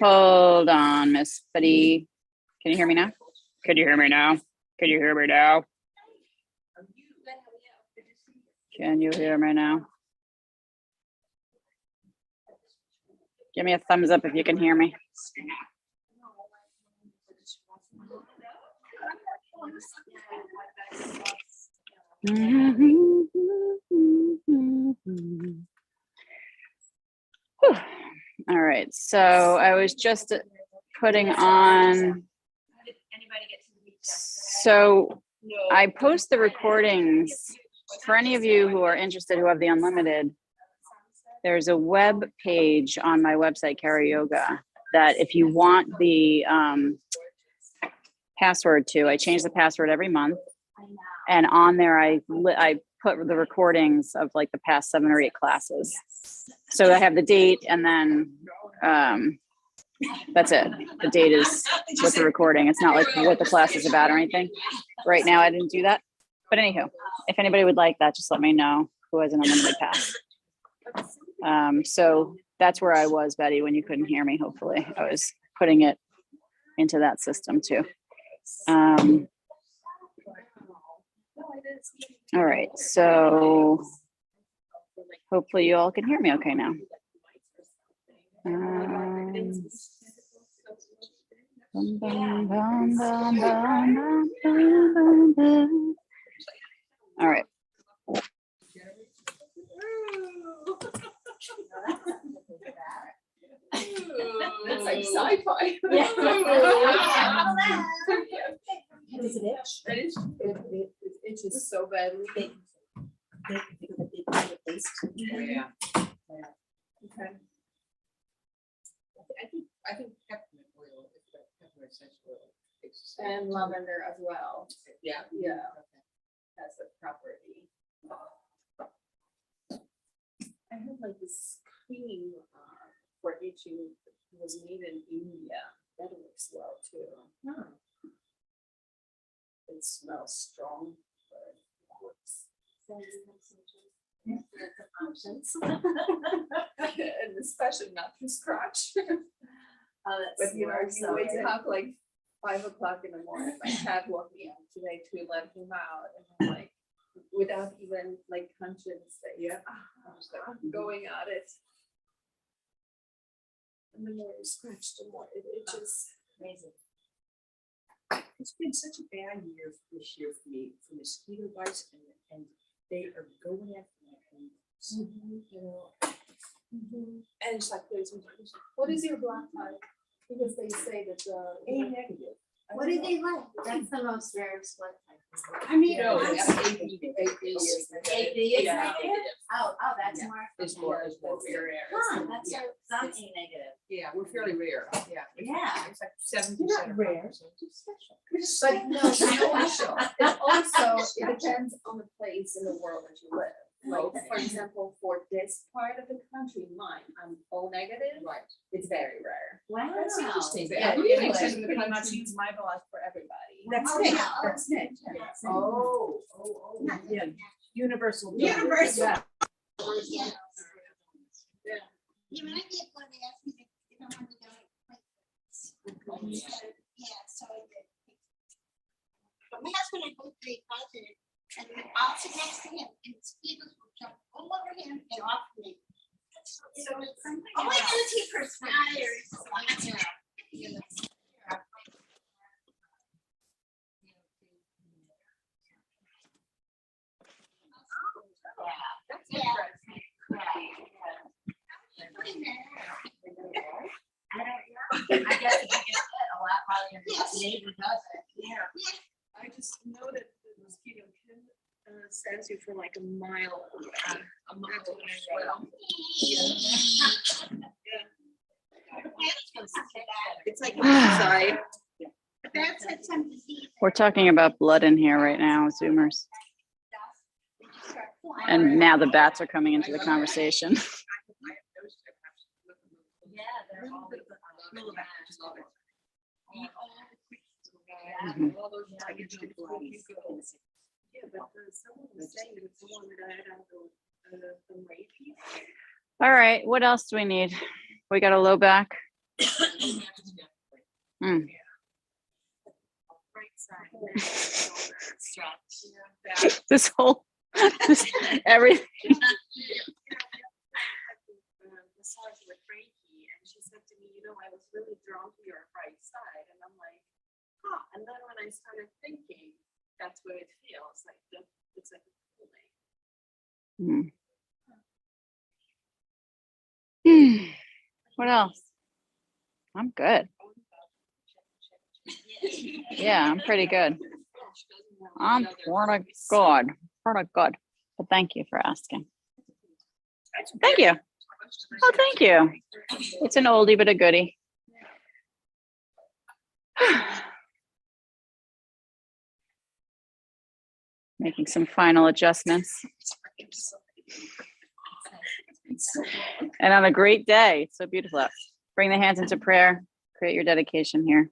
Hold on, Miss Buddy. Can you hear me now? Could you hear me now? Could you hear me now? Can you hear me now? Give me a thumbs up if you can hear me. Whew. All right, so I was just putting on, so I post the recordings for any of you who are interested, who have the unlimited. There's a web page on my website, Kara Yoga, that if you want the password to, I change the password every month. And on there, I put the recordings of like the past 7 or 8 classes. So I have the date, and then that's it. The date is with the recording. It's not like what the class is about or anything. Right now, I didn't do that. But anywho, if anybody would like that, just let me know who has an unlimited pass. So that's where I was, Betty, when you couldn't hear me, hopefully. I was putting it into that system too. All right, so hopefully you all can hear me okay now. All right. That's like sci-fi. Yeah. Does it itch? It itches so badly. Yeah. Okay. I think peppermint oil, peppermint essential oil. And lavender as well. Yeah. Yeah. That's a property. I have like this cream for itching that was made in India. That works well too. It smells strong, but it works. Options. And especially not from scratch. But you know, you wake up like 5 o'clock in the morning. My cat woke me up today to let him out, and I'm like, without even like conscience, that I'm going at it. And the more you scratch, the more it itches. Amazing. It's been such a bad year this year for me, for mosquito bites, and they are going after my hands. You know. And it's like, what is your blood type? Because they say that A negative. What do they like? That's the most rarest blood type. I mean, No, no, it's that's AB. AB is AB is Yeah. negative? Oh, that's Yeah. more. It's more very rare. rare. Huh, that's Yeah. some A negative. Yeah, we're fairly rare. Yeah. Yeah. It's like 7%. You're not rare. It's special. But no, it also, it depends on the place in the world that you live. Like, for example, for this part of the country, mine, I'm O negative. Right. It's very rare. Wow. That's interesting. Yeah, Really? it makes pretty much use my blood for everybody. That's Oh, it. yeah. That's it. Oh. Yeah. Universal. Universal. Yeah. Yeah, when I get one, they ask me if I want to go like, yeah, so I did. But my husband and both very positive, and I'll sit next to him, and mosquitoes will jump all over him and off me. So it's something. Oh, wait, is he perspired? That's Yeah. interesting. I guess if you get hit a lot, probably your Yes. neighbor does it. I just know that the mosquito can sense you for like a mile. A mile as well. It's like inside. That's had some disease. We're talking about blood in here right now, Zoomers. And now the bats are coming into the conversation. Yeah, they're always. Yeah, but someone was saying that someone died out of the rabies. All right, what else do we need? We got a low back. Mm. Right side. Stretch. This whole, this, everything. Massage with Frankie, and she said to me, you know, I was really drawn to your right side, and I'm like, huh. And then when I started thinking, that's what it feels like. It's like a cooling. What else? I'm good. Yeah, I'm pretty good. I'm pretty good. Pretty good. But thank you for asking. Thank you. Oh, thank you. It's an oldie but a goodie. Making some final adjustments. And on a great day, it's so beautiful out. Bring the hands into prayer. Create your dedication here.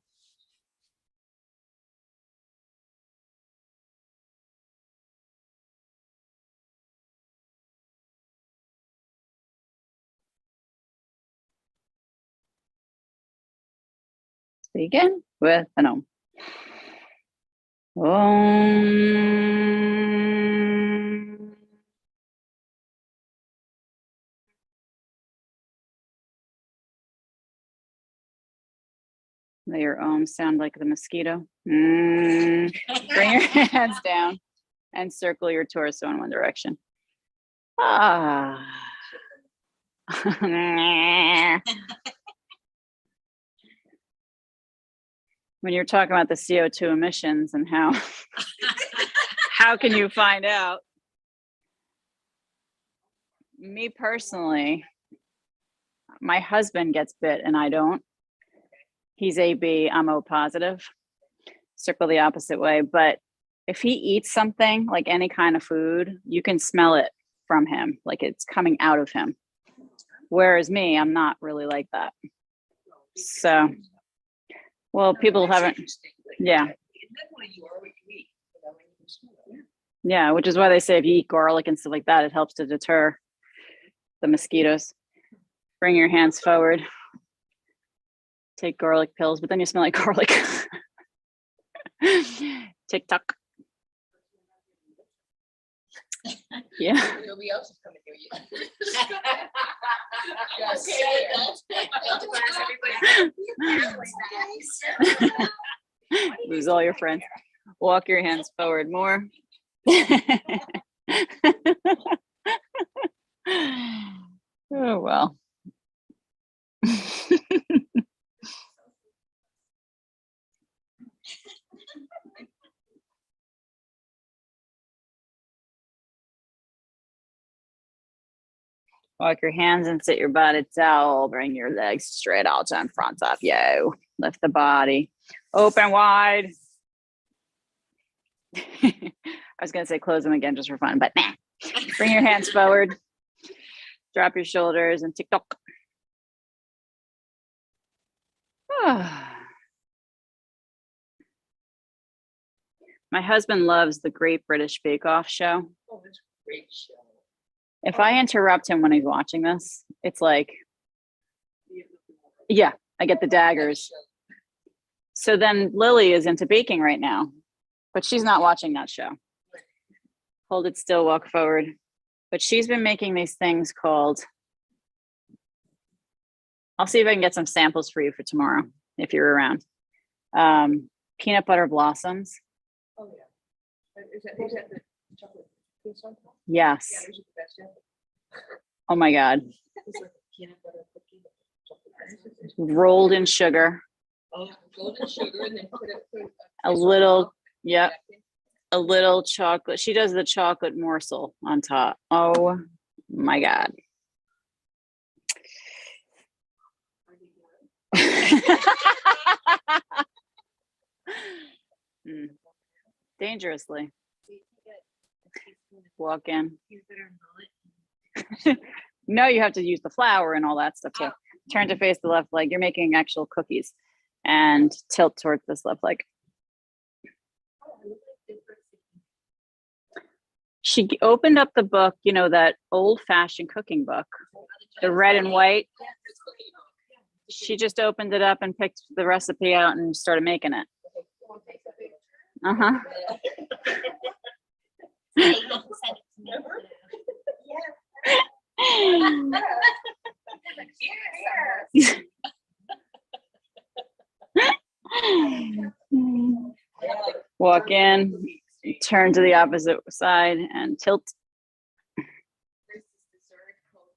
Begin with an Om. Om. Let your Om sound like the mosquito. Bring your hands down and circle your torso in one direction. Ah. When you're talking about the CO2 emissions and how can you find out? Me personally, my husband gets bit and I don't. He's AB, I'm O positive. Circle the opposite way. But if he eats something, like any kind of food, you can smell it from him, like it's coming out of him. Whereas me, I'm not really like that. So, well, people haven't, yeah. Yeah, which is why they say if you eat garlic and stuff like that, it helps to deter the mosquitoes. Bring your hands forward. Take garlic pills, but then you smell like garlic. Tick tock. Yeah. Nobody else is coming near you. Just Lose all your friends. Walk your hands forward more. Oh, well. Walk your hands and sit your body tall. Bring your legs straight out in front of you. Lift the body. Open wide. I was going to say close them again just for fun, but nah. Bring your hands forward. Drop your shoulders and tick tock. My husband loves the Great British Bake Off show. Oh, it's a great show. If I interrupt him when he's watching this, it's like, yeah, I get the daggers. So then Lily is into baking right now, but she's not watching that show. Hold it still, walk forward. But she's been making these things called, I'll see if I can get some samples for you for tomorrow, if you're around. Peanut butter blossoms. Oh, yeah. Is that the chocolate piece on top? Yes. Yeah, those are the best ever. Oh my God. It's like a peanut butter cookie. Rolled in sugar. Oh, golden sugar and then put A little, yep. A little chocolate. She does the chocolate morsel on top. Oh my God. Dangerously. Walk in. No, you have to use the flour and all that stuff too. Turn to face the left leg. You're making actual cookies and tilt towards this left leg. She opened up the book, you know, that old fashioned cooking book, the red and white. She just opened it up and picked the recipe out and started making it. Uh-huh. Walk in, turn to the opposite side and tilt. There's this dessert called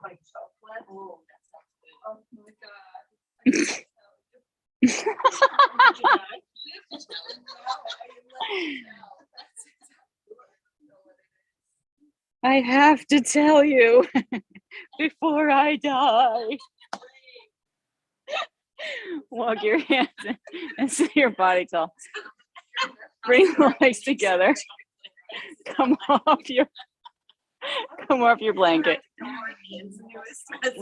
white chocolate. Oh, that sounds good. Oh my God. I have to tell you before I die. Walk your hands in and see your body tall. Bring the legs together. Come off your blanket.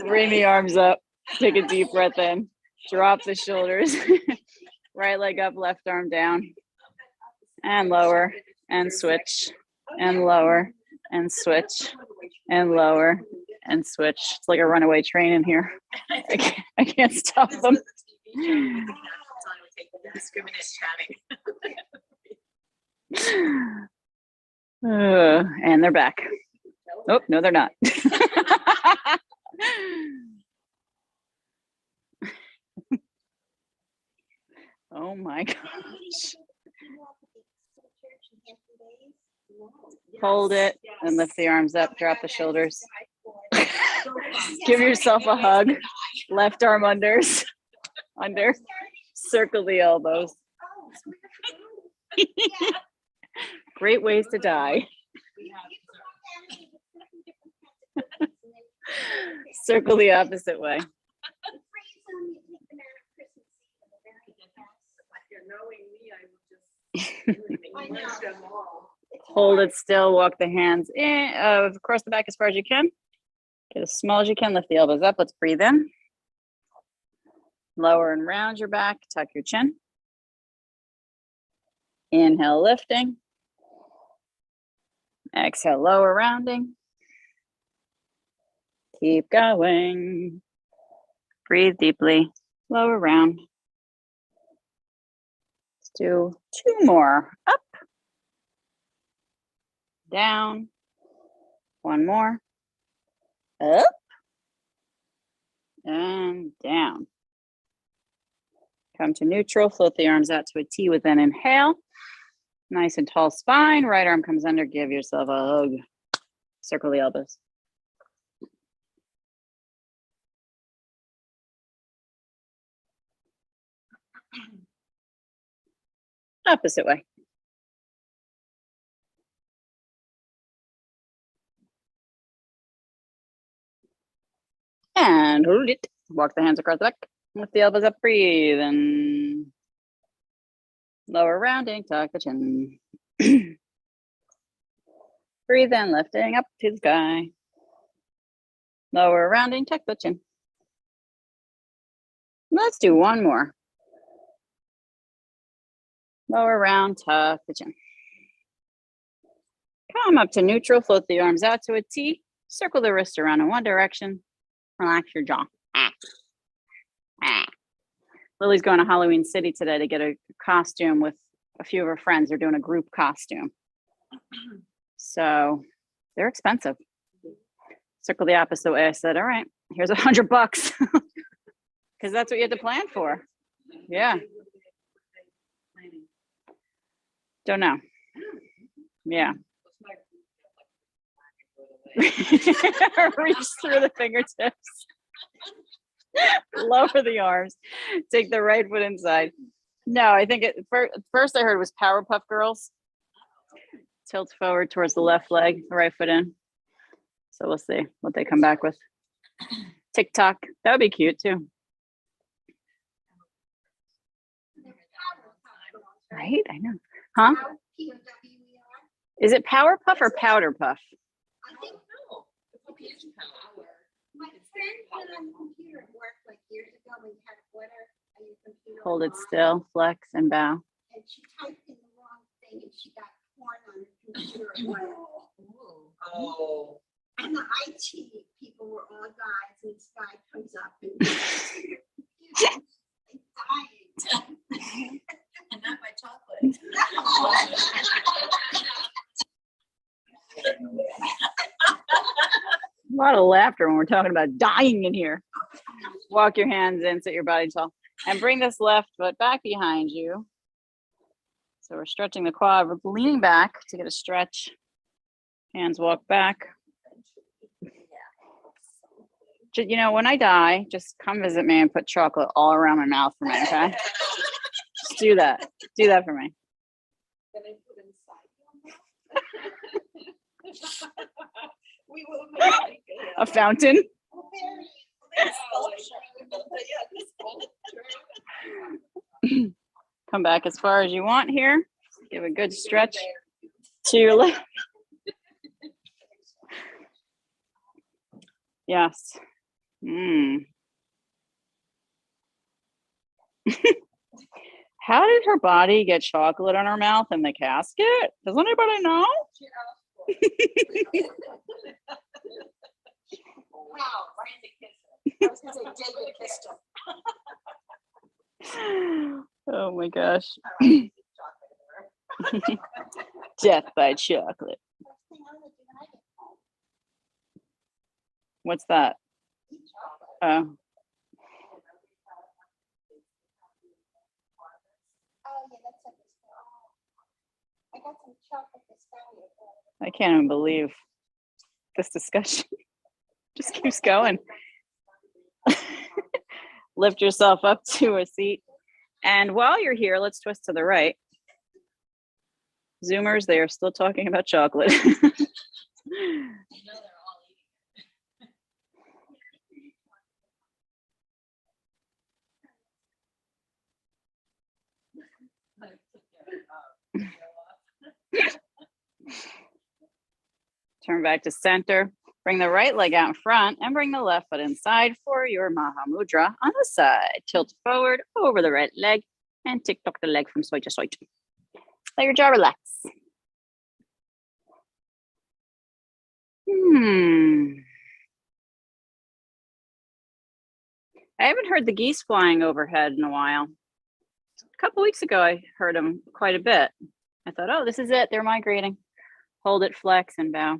Bring the arms up. Take a deep breath in. Drop the shoulders. Right leg up, left arm down. And lower and switch. And lower and switch. And lower and switch. It's like a runaway train in here. I can't stop them. And they're back. Oh, no, they're not. Oh my gosh. Hold it and lift the arms up, drop the shoulders. Give yourself a hug. Left arm under. Circle the elbows. Great ways to die. Circle the opposite way. Hold it still, walk the hands in, across the back as far as you can. Get as small as you can, lift the elbows up. Let's breathe in. Lower and round your back, tuck your chin. Inhale, lifting. Exhale, lower rounding. Keep going. Breathe deeply, lower round. Let's do 2 more. Up. Down. 1 more. Up. And down. Come to neutral, float the arms out to a T with an inhale. Nice and tall spine, right arm comes under, give yourself a hug. Circle the elbows. Opposite way. And hold it. Walk the hands across the back. Lift the elbows up, breathe, and lower rounding, tuck the chin. Breathe in, lifting up to the sky. Lower rounding, tuck the chin. Let's do 1 more. Lower round, tuck the chin. Come up to neutral, float the arms out to a T. Circle the wrist around in one direction. Relax your jaw. Lily's going to Halloween City today to get a costume with a few of her friends. They're doing a group costume. So they're expensive. Circle the opposite way. I said, all right, here's $100 because that's what you had to plan for. Yeah. Don't know. Yeah. Reach through the fingertips. Lower the arms. Take the right foot inside. No, I think first I heard was Powerpuff Girls. Tilt forward towards the left leg, the right foot in. So we'll see what they come back with. TikTok. That would be cute too. Right? I know. Huh? Is it Powerpuff or Powder Puff? I think my friend went on the computer at work like years ago when you had to order on your computer. Hold it still, flex and bow. And she typed in the wrong thing and she got porn on her computer at work. Oh. And the IT people were all guys and this guy comes hands up. Dying. And not my chocolate. A lot of laughter when we're talking about dying in here. Walk your hands in, sit your body tall, and bring this left foot back behind you. So we're stretching the quad. We're leaning back to get a stretch. Hands walk back. You know, when I die, just come visit me and put chocolate all around my mouth for me, okay? Just do that. Do that for me. Can I put inside your mouth? We will make A fountain. Come back as far as you want here. Give a good stretch to your left. Yes. How did her body get chocolate on her mouth in the casket? Does anybody know? Wow, Randy kissed him. I was gonna say David kissed him. Oh my gosh. Death by chocolate. First thing I'm gonna do when I get home, What's that? eat chocolate. Oh, Oh, yeah, that's like this. I got some chocolate pistachio. I can't even believe this discussion just keeps going. Lift yourself up to a seat. And while you're here, let's twist to the right. Zoomers, they are still talking about chocolate. Turn back to center. Bring the right leg out in front and bring the left foot inside for your Maha Mudra on the side. Tilt forward over the right leg and tick tock the leg from side to side. Let your jaw relax. I haven't heard the geese flying overhead in a while. A couple weeks ago, I heard them quite a bit. I thought, oh, this is it. They're migrating. Hold it, flex, and bow.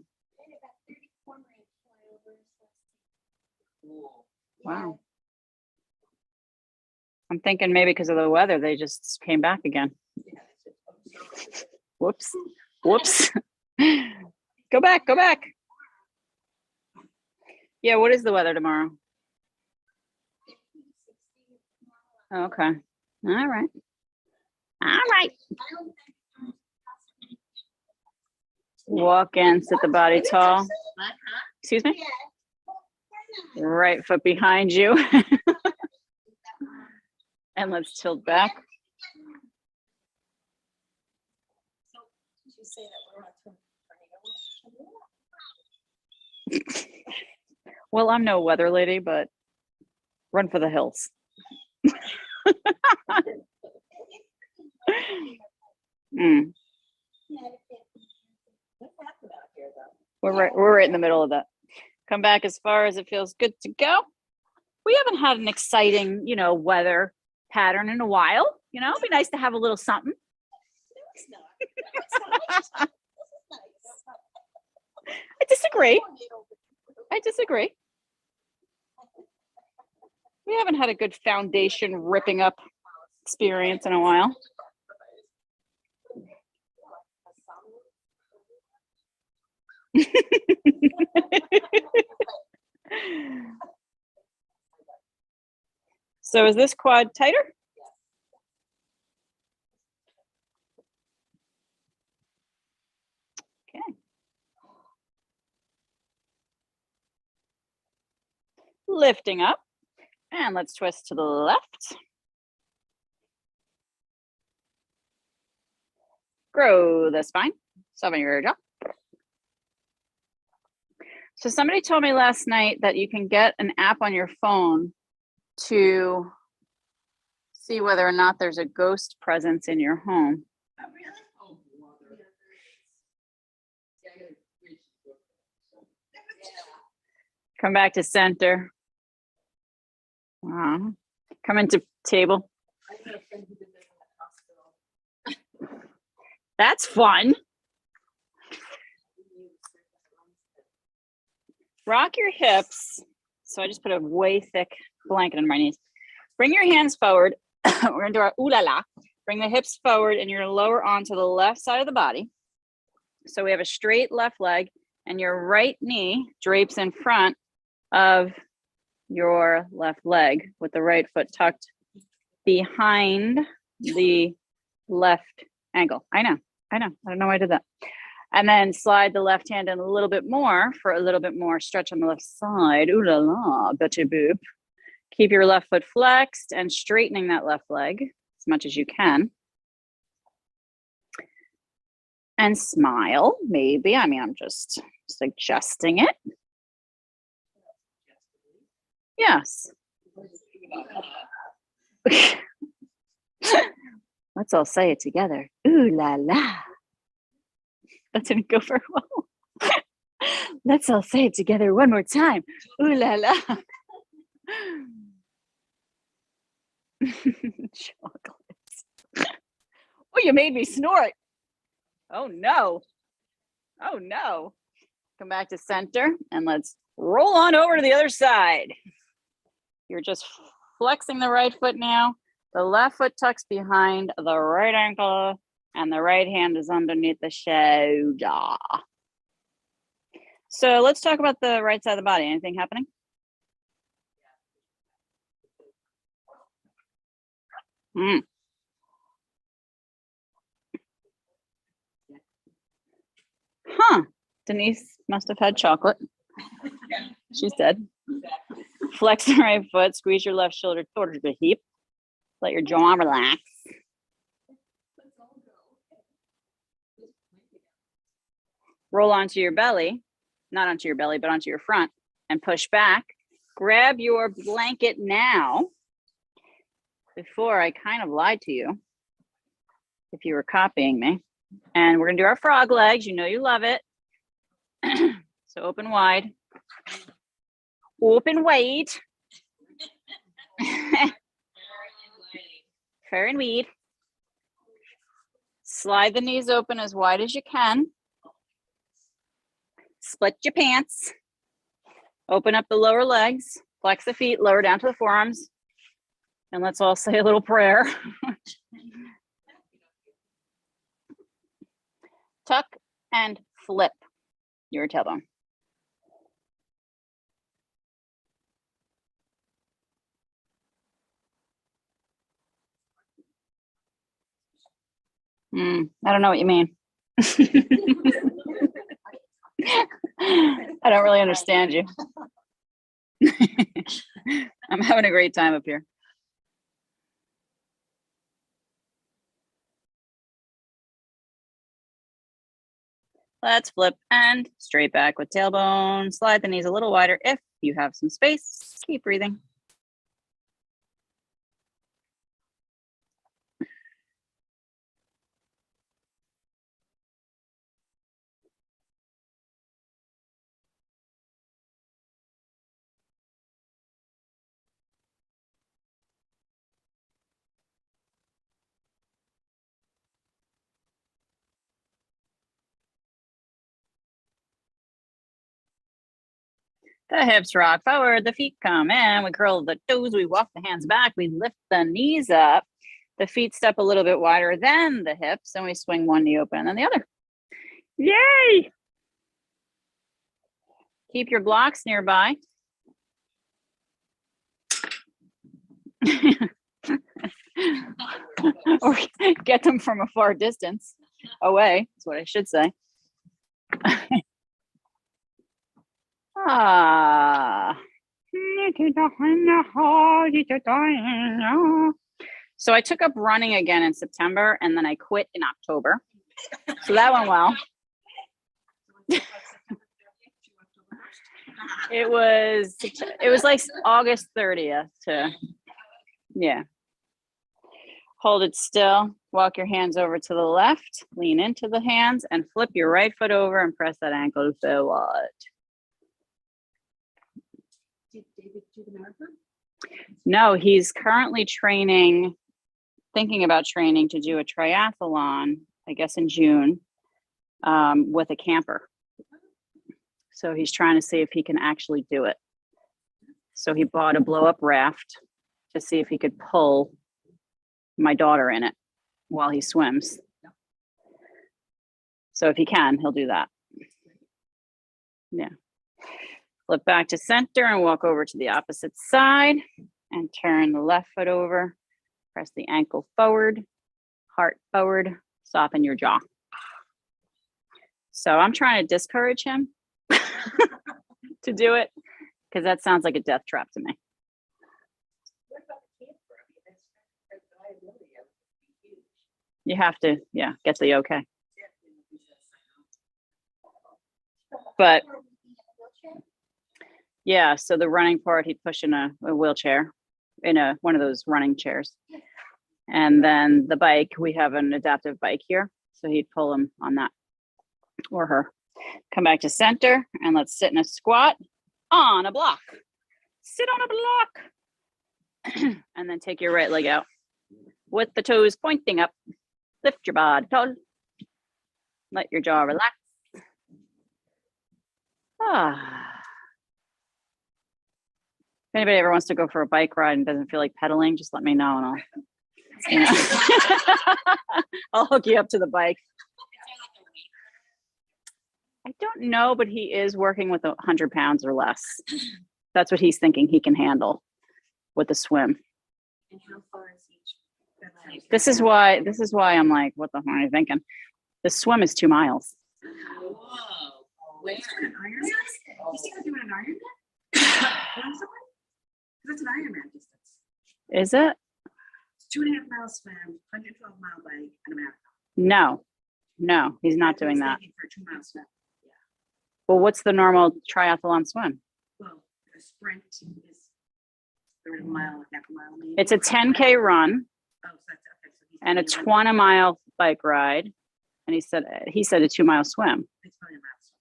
Wow. I'm thinking maybe because of the weather, they just came back again. Whoops. Whoops. Go back. Go back. Yeah, what is the weather tomorrow? Okay. All right. All right. Walk in, sit the body tall. Excuse me? Right foot behind you. And let's tilt back. Well, I'm no weather lady, but run for the hills. We're right in the middle of that. Come back as far as it feels good to go. We haven't had an exciting, weather pattern in a while. It'd be nice to have a little something. I disagree. We haven't had a good foundation ripping up experience in a while. So is this quad tighter? Okay. Lifting up, and let's twist to the left. Grow the spine, soften your jaw. So somebody told me last night that you can get an app on your phone to see whether or not there's a ghost presence in your home. Come back to center. Come into table. I had a friend who did this in the hospital. That's fun. Rock your hips. So I just put a way thick blanket on my knees. Bring your hands forward. We're gonna do our ooh la la. Bring the hips forward and you're gonna lower onto the left side of the body. So we have a straight left leg and your right knee drapes in front of your left leg with the right foot tucked behind the left ankle. I know. I don't know why I did that. And then slide the left hand in a little bit more for a little bit more stretch on the left side. Ooh la la, betcha boop. Keep your left foot flexed and straightening that left leg as much as you can. And smile, maybe. I mean, I'm just suggesting it. Yes. Let's all say it together. Ooh la la. That didn't go very well. Let's all say it together one more time. Ooh la la. Chocolates. Oh, you made me snort. Oh no. Oh no. Come back to center and let's roll on over to the other side. You're just flexing the right foot now. The left foot tucks behind the right ankle and the right hand is underneath the shoulder. So let's talk about the right side of the body. Anything happening? Huh. Denise must have had chocolate. She's dead. Flex the right foot, squeeze your left shoulder towards the hip. Let your jaw relax. Roll onto your belly, not onto your belly, but onto your front and push back. Grab your blanket now. Before I kind of lied to you, if you were copying me. And we're gonna do our frog legs. You know you love it. So open wide. Open wide. Fair and wide. Slide the knees open as wide as you can. Split your pants. Open up the lower legs. Flex the feet, lower down to the forearms. And let's all say a little prayer. Tuck and flip your tailbone. I don't know what you mean. I don't really understand you. I'm having a great time up here. Let's flip and straight back with tailbone. Slide the knees a little wider if you have some space. Keep breathing. The hips rock forward, the feet come in, we curl the toes, we walk the hands back, we lift the knees up, the feet step a little bit wider than the hips, and we swing one knee open and then the other. Yay! Keep your blocks nearby. Or get them from a far distance away, is what I should say. So I took up running again in September and then I quit in October. So that went well. It was like August 30th to, yeah. Hold it still, walk your hands over to the left, lean into the hands and flip your right foot over and press that ankle forward. Did David do the marathon? No, he's currently training, thinking about training to do a triathlon, I guess in June, with a camper. So he's trying to see if he can actually do it. So he bought a blow up raft to see if he could pull my daughter in it while he swims. So if he can, he'll do that. Yeah. Flip back to center and walk over to the opposite side and turn the left foot over. Press the ankle forward, heart forward, soften your jaw. So I'm trying to discourage him to do it because that sounds like a death trap to me. What about the camper? I mean, that's liability of it. Huge. You have to, yeah, get the okay. But yeah, so the running part, he'd push in a wheelchair, in one of those running chairs. And then the bike, we have an adaptive bike here. So he'd pull him on that or her. Come back to center and let's sit in a squat on a block. Sit on a block. And then take your right leg out with the toes pointing up. Lift your body tall. Let your jaw relax. If anybody ever wants to go for a bike ride and doesn't feel like pedaling, just let me know and I'll hook you up to the bike. I don't know, but he is working with 100 pounds or less. That's what he's thinking he can handle with the swim. And how far is each? This is why I'm like, what the hell are you thinking? The swim is 2 miles. Whoa. Where? He's doing an Ironman? He's doing an Ironman? That's an Ironman distance. Is it? It's 2.5 mile swim, 112 mile bike, and a marathon. No, he's not doing that. For a 2 mile swim. Well, what's the normal triathlon swim? Well, a sprint is a mile, half a mile. Maybe. It's a 10K run Oh, so that's okay. So he's and a doing 20 mile bike ride. And he said a 2 mile swim. It's probably a mile swim.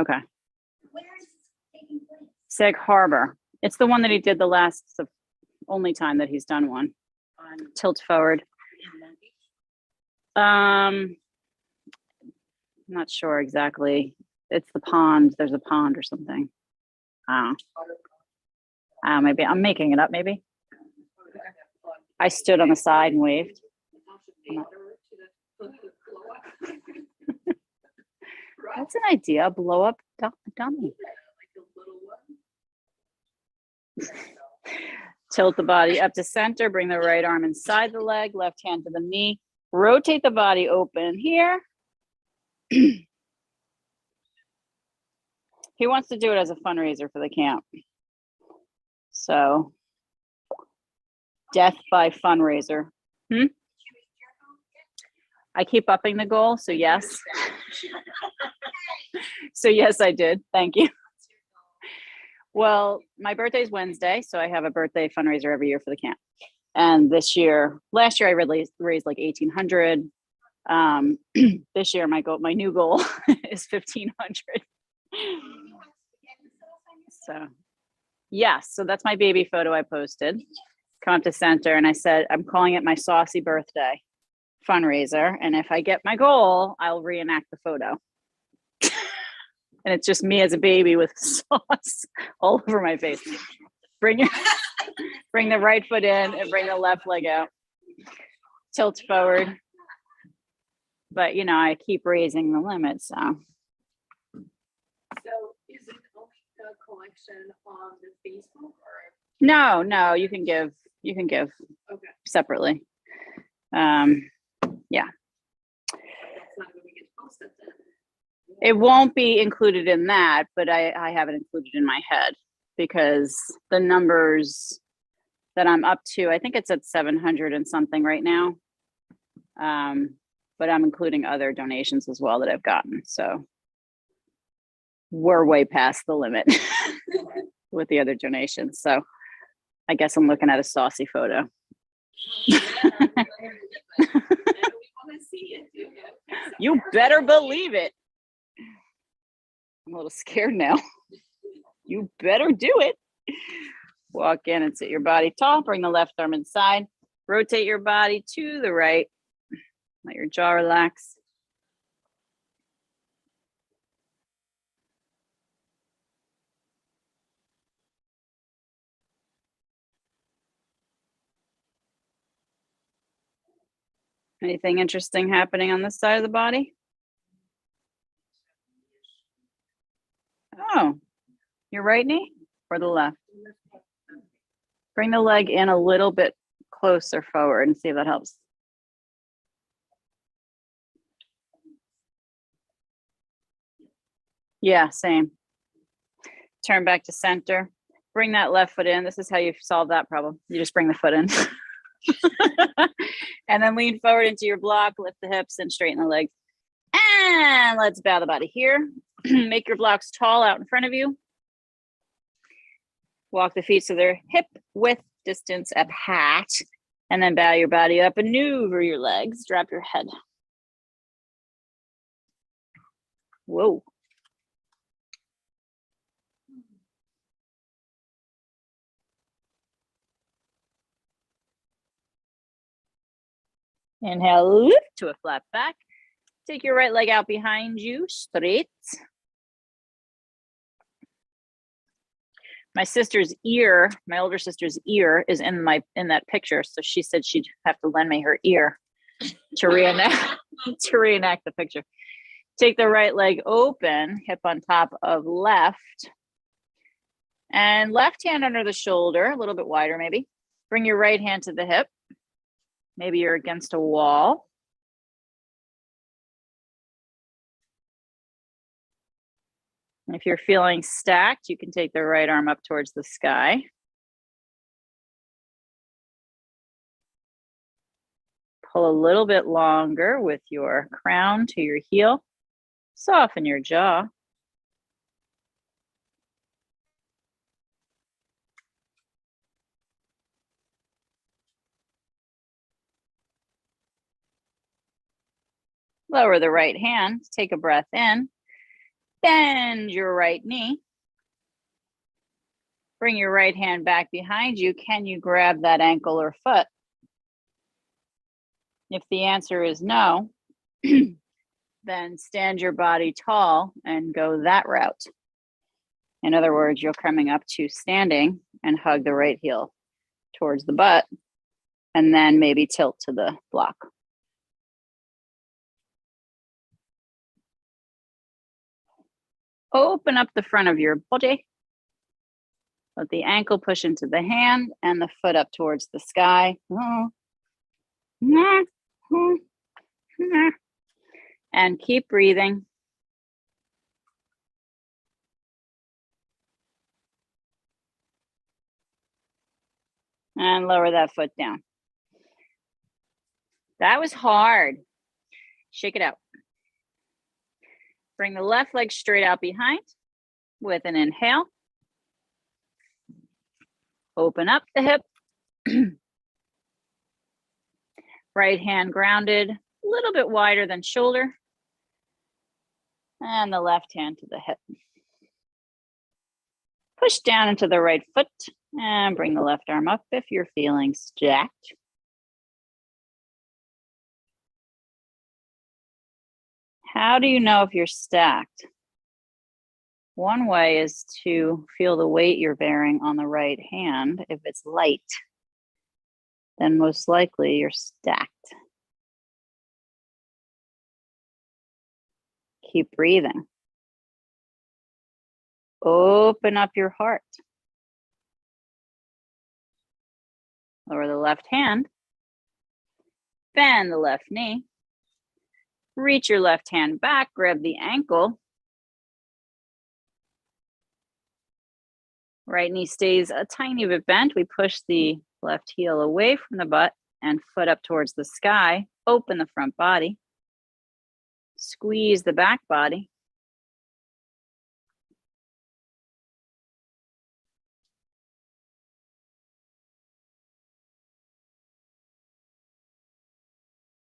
Okay. Where is this taking place? Sag Harbor. It's the one that he did the only time that he's done one. On Tilt forward. in Long Beach. I'm not sure exactly. It's the pond. There's a pond or something. Maybe I'm making it up. Maybe I stood on the side and waved. That's an idea. Blow up dummy. Tilt the body up to center. Bring the right arm inside the leg. Left hand to the knee. Rotate the body open here. He wants to do it as a fundraiser for the camp. So, death by fundraiser. I keep upping the goal, so yes. So yes, I did. Thank you. Well, my birthday's Wednesday, so I have a birthday fundraiser every year for the camp. And last year I raised like 1,800. This year, my new goal is 1,500. So, yes, so that's my baby photo I posted. Come up to center, and I said I'm calling it my saucy birthday fundraiser. And if I get my goal, I'll reenact the photo. And it's just me as a baby with sauce all over my face. Bring the right foot in and bring the left leg out. Tilt forward. But I keep raising the limit, so. So is it only the collection on the Facebook or? No, you can give Okay. separately. Yeah. That's not going to get posted then. It won't be included in that, but I have it included in my head because the numbers that I'm up to, I think it's at 700 and something right now. But I'm including other donations as well that I've gotten. So we're way past the limit with the other donations. So I guess I'm looking at a saucy photo. Yeah, we want to see it. You better believe it. I'm a little scared now. You better do it. Walk in and sit your body tall. Bring the left arm inside. Rotate your body to the right. Let your jaw relax. Anything interesting happening on this side of the body? Oh, your right knee or the left? Bring the leg in a little bit closer forward and see if that helps. Yeah, same. Turn back to center. Bring that left foot in. This is how you solve that problem. You just bring the foot in. And then lean forward into your block, lift the hips and straighten the legs. And let's bow the body here. Make your blocks tall out in front of you. Walk the feet so they're hip width distance apart. And then bow your body up and maneuver your legs. Drop your head. Whoa. Inhale, lift to a flat back. Take your right leg out behind you, straight. My sister's ear, my older sister's ear is in that picture. So she said she'd have to lend me her ear to reenact the picture. Take the right leg open, hip on top of left. And left hand under the shoulder, a little bit wider maybe. Bring your right hand to the hip. Maybe you're against a wall. And if you're feeling stacked, you can take the right arm up towards the sky. Pull a little bit longer with your crown to your heel. Soften your jaw. Lower the right hand, take a breath in. Bend your right knee. Bring your right hand back behind you. Can you grab that ankle or foot? If the answer is no, then stand your body tall and go that route. In other words, you're coming up to standing and hug the right heel towards the butt and then maybe tilt to the block. Open up the front of your body. Let the ankle push into the hand and the foot up towards the sky. And keep breathing. And lower that foot down. That was hard. Shake it out. Bring the left leg straight out behind with an inhale. Open up the hip. Right hand grounded, a little bit wider than shoulder. And the left hand to the hip. Push down into the right foot and bring the left arm up if you're feeling stacked. How do you know if you're stacked? One way is to feel the weight you're bearing on the right hand. If it's light, then most likely you're stacked. Keep breathing. Open up your heart. Lower the left hand. Bend the left knee. Reach your left hand back, grab the ankle. Right knee stays a tiny bit bent. We push the left heel away from the butt and foot up towards the sky. Open the front body. Squeeze the back body.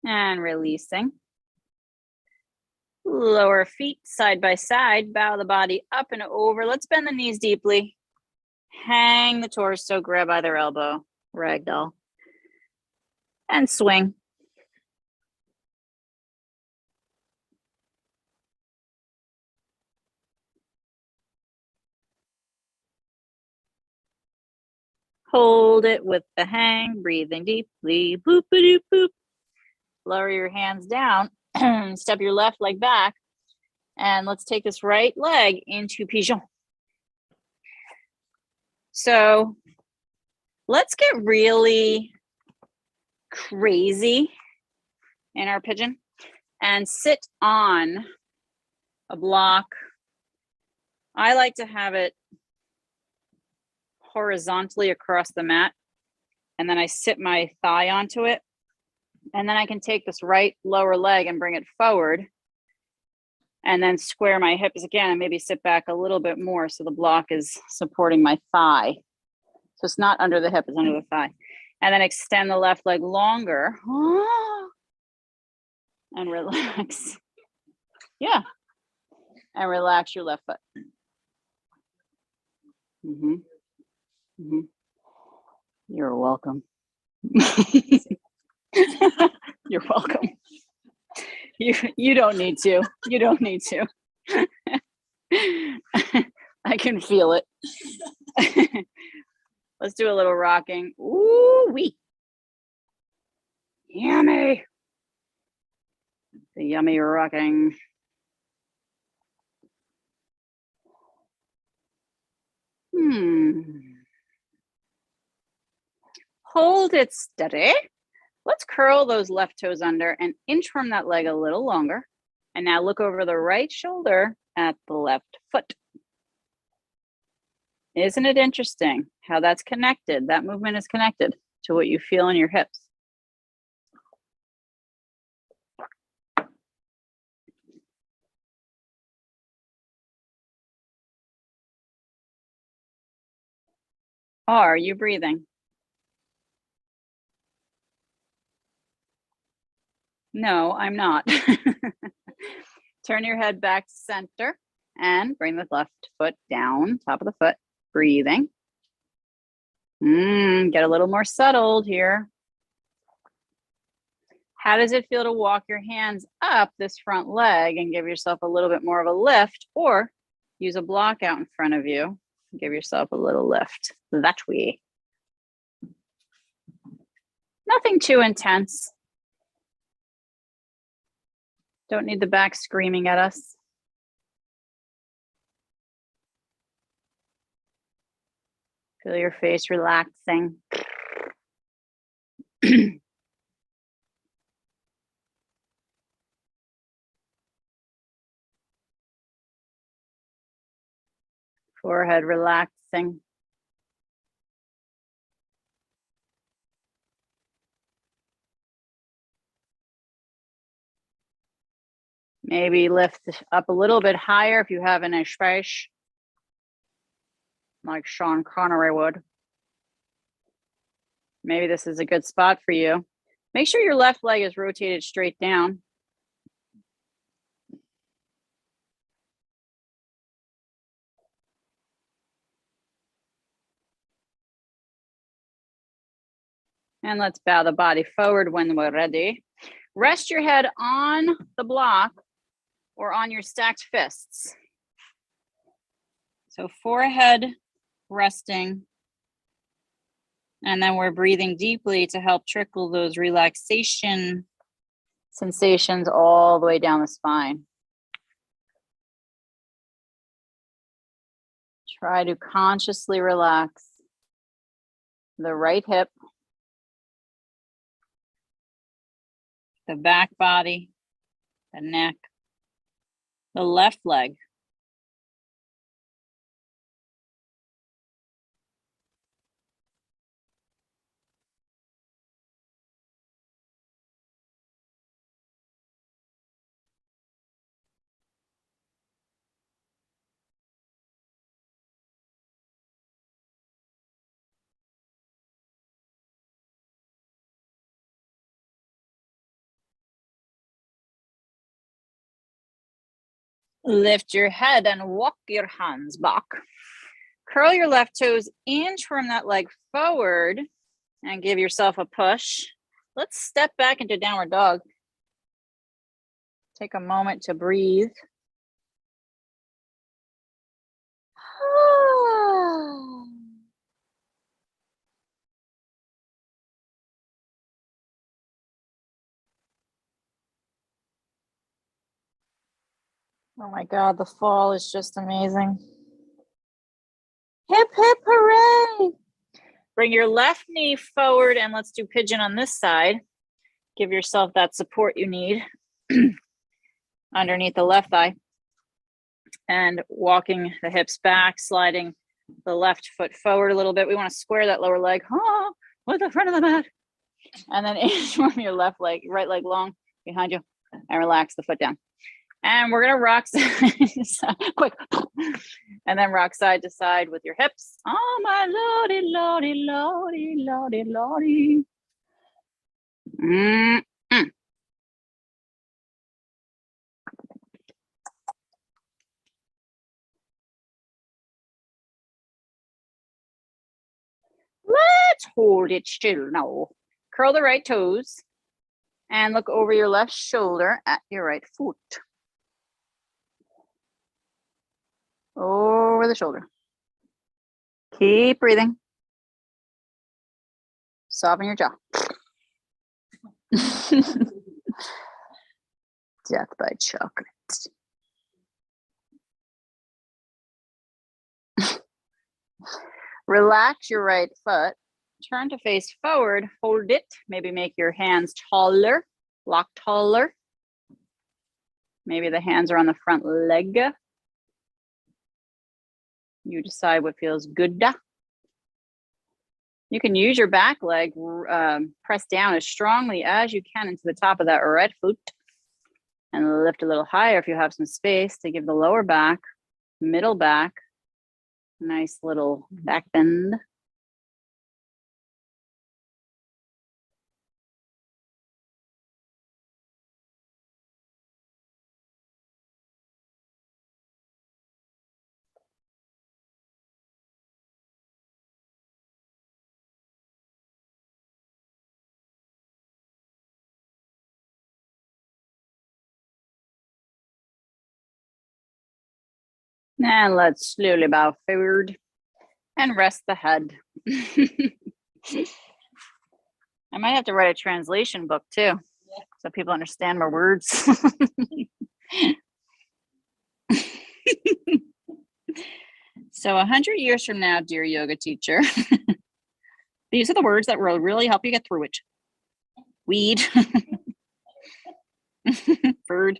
And releasing. Lower feet side by side, bow the body up and over. Let's bend the knees deeply. Hang the torso, grab either elbow, ragdoll, and swing. Hold it with the hang, breathing deeply, boop, boop, boop. Lower your hands down, step your left leg back, and let's take this right leg into pigeon. So let's get really crazy in our pigeon and sit on a block. I like to have it horizontally across the mat, and then I sit my thigh onto it, and then I can take this right lower leg and bring it forward, and then square my hips again and maybe sit back a little bit more so the block is supporting my thigh. So it's not under the hip, it's under the thigh. And then extend the left leg longer and relax. Yeah. And relax your left foot. You're welcome. You're welcome. You don't need to. You don't need to. I can feel it. Let's do a little rocking. Ooh wee. Yummy. The yummy rocking. Hold it steady. Let's curl those left toes under and inchworm that leg a little longer. And now look over the right shoulder at the left foot. Isn't it interesting how that's connected? That movement is connected to what you feel in your hips. Are you breathing? No, I'm not. Turn your head back to center and bring the left foot down, top of the foot, breathing. Get a little more settled here. How does it feel to walk your hands up this front leg and give yourself a little bit more of a lift, or use a block out in front of you, give yourself a little lift that way. Nothing too intense. Don't need the back screaming at us. Feel your face relaxing. Forehead relaxing. Maybe lift up a little bit higher if you have an space, like Sean Connery would. Maybe this is a good spot for you. Make sure your left leg is rotated straight down. And let's bow the body forward when we're ready. Rest your head on the block or on your stacked fists. So forehead resting. And then we're breathing deeply to help trickle those relaxation sensations all the way down the spine. Try to consciously relax the right hip, the back body, the neck, the left leg. Lift your head and walk your hands back. Curl your left toes in, turn that leg forward, and give yourself a push. Let's step back into downward dog. Take a moment to breathe. Oh my God, the fall is just amazing. Hip, hip, hooray. Bring your left knee forward and let's do pigeon on this side. Give yourself that support you need underneath the left thigh. And walking the hips back, sliding the left foot forward a little bit. We want to square that lower leg with the front of the mat. And then inchworm your left leg, right leg long behind you, and relax the foot down. And we're gonna rock side to side, quick, and then rock side to side with your hips. Oh my lordy, lordy, lordy, lordy, lordy. Let's hold it still now. Curl the right toes and look over your left shoulder at your right foot. Over the shoulder. Keep breathing. Soften your jaw. Death by chocolate. Relax your right foot. Turn to face forward. Hold it. Maybe make your hands taller. Lock taller. Maybe the hands are on the front leg. You decide what feels good. You can use your back leg, press down as strongly as you can into the top of that right foot and lift a little higher if you have some space to give the lower back, middle back, nice little back bend. And let's slowly bow forward and rest the head. I might have to write a translation book too, so people understand my words. So 100 years from now, dear yoga teacher, these are the words that will really help you get through it. Weed. Bird.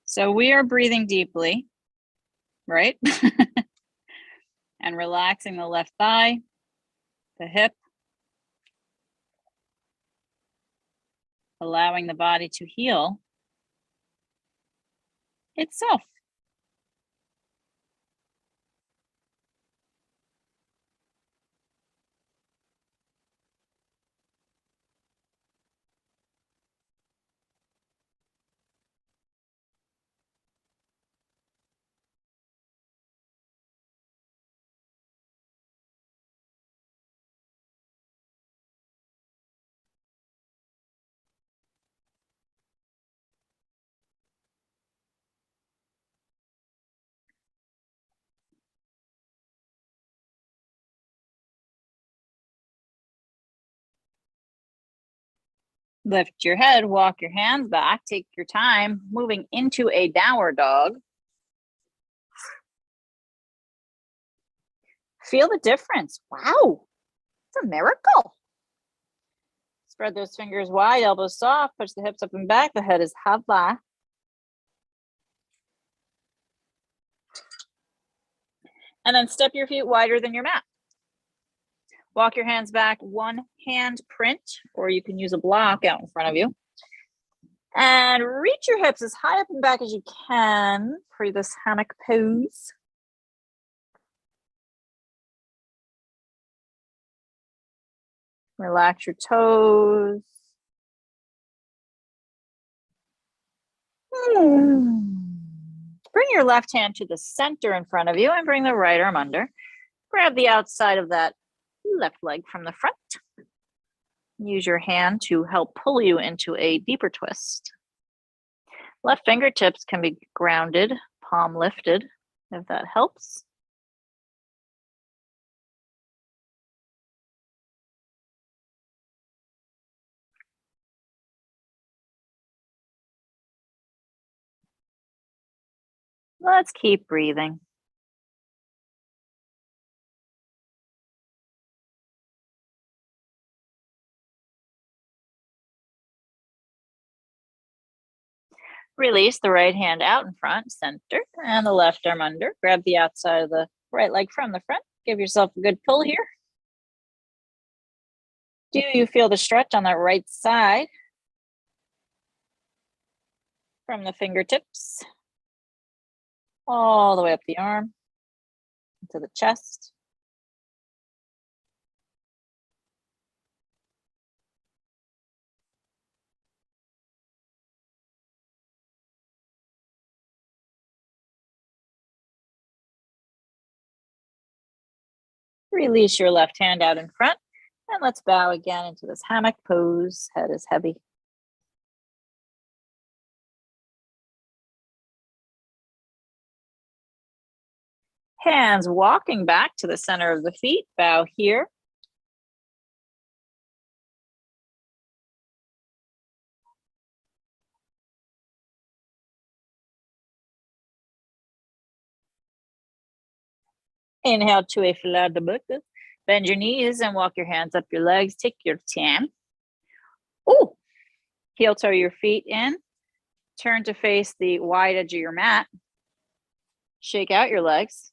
So we are breathing deeply, right? And relaxing the left thigh, the hip, allowing the body to heal itself. Lift your head, walk your hands back, take your time, moving into a downward dog. Feel the difference. Wow, it's a miracle. Spread those fingers wide, elbows soft, push the hips up and back, the head is hava. And then step your feet wider than your mat. Walk your hands back, one hand print, or you can use a block out in front of you. And reach your hips as high up and back as you can for this hammock pose. Relax your toes. Bring your left hand to the center in front of you and bring the right arm under. Grab the outside of that left leg from the front. Use your hand to help pull you into a deeper twist. Left fingertips can be grounded, palm lifted, if that helps. Let's keep breathing. Release the right hand out in front, center, and the left arm under. Grab the outside of the right leg from the front. Give yourself a good pull here. Do you feel the stretch on that right side? From the fingertips all the way up the arm to the chest. Release your left hand out in front and let's bow again into this hammock pose. Head is heavy. Hands walking back to the center of the feet. Bow here. Inhale to a flat book. Bend your knees and walk your hands up your legs. Take your time. Oh, heel toe your feet in. Turn to face the wide edge of your mat. Shake out your legs.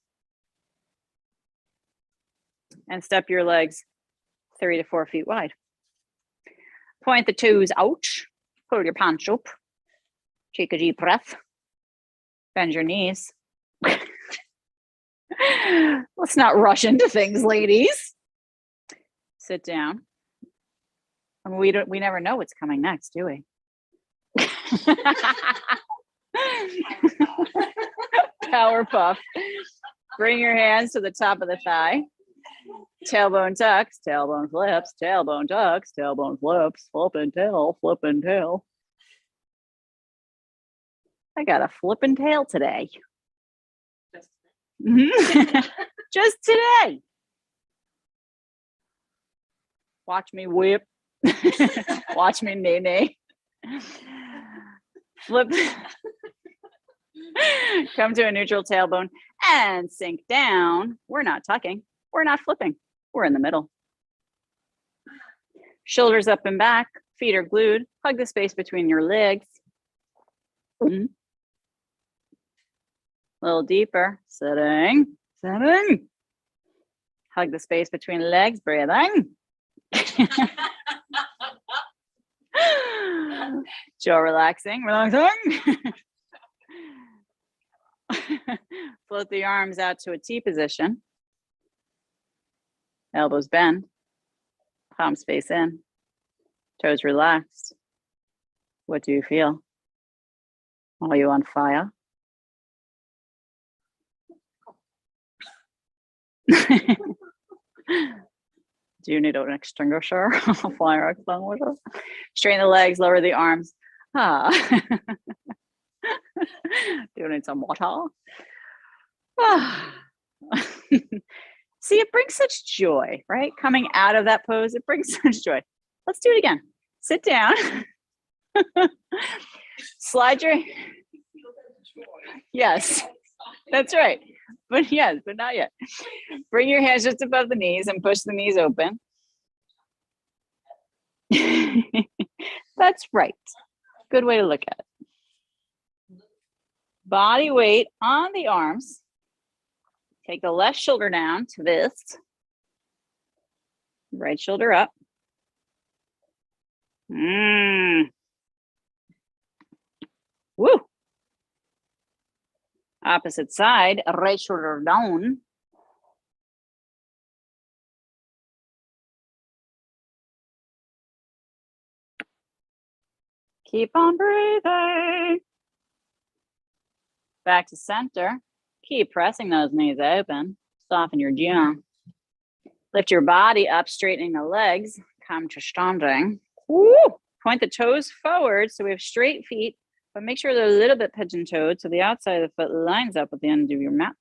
And step your legs 3 to 4 feet wide. Point the toes out. Pull your pants up. Take a deep breath. Bend your knees. Let's not rush into things, ladies. Sit down. And we never know what's coming next, do we? Power puff. Bring your hands to the top of the thigh. Tailbone tucks, tailbone flips, tailbone tucks, tailbone flips, flipping tail, flipping tail. I got a flipping tail today. Just today. Watch me whip. Watch me nay. Flip. Come to a neutral tailbone and sink down. We're not tucking. We're not flipping. We're in the middle. Shoulders up and back. Feet are glued. Hug the space between your legs. A little deeper. Sitting. Sitting. Hug the space between legs. Breathing. Jaw relaxing. Relaxing. Float the arms out to a T position. Elbows bend. Palms face in. Toes relaxed. What do you feel? Are you on fire? Do you need an extinguisher? A fire extinguisher? Straighten the legs, lower the arms. Do you need some water? See, it brings such joy, right? Coming out of that pose, it brings such joy. Let's do it again. Sit down. Slide your, yes, that's right. But yes, but not yet. Bring your hands just above the knees and push the knees open. That's right. Good way to look at it. Body weight on the arms. Take the left shoulder down to this. Right shoulder up. Woo. Opposite side, right shoulder down. Keep on breathing. Back to center. Keep pressing those knees open. Soften your jaw. Lift your body up, straightening the legs. Come to standing. Woo! Point the toes forward so we have straight feet, but make sure they're a little bit pigeon-toed so the outside of the foot lines up with the end of your mat.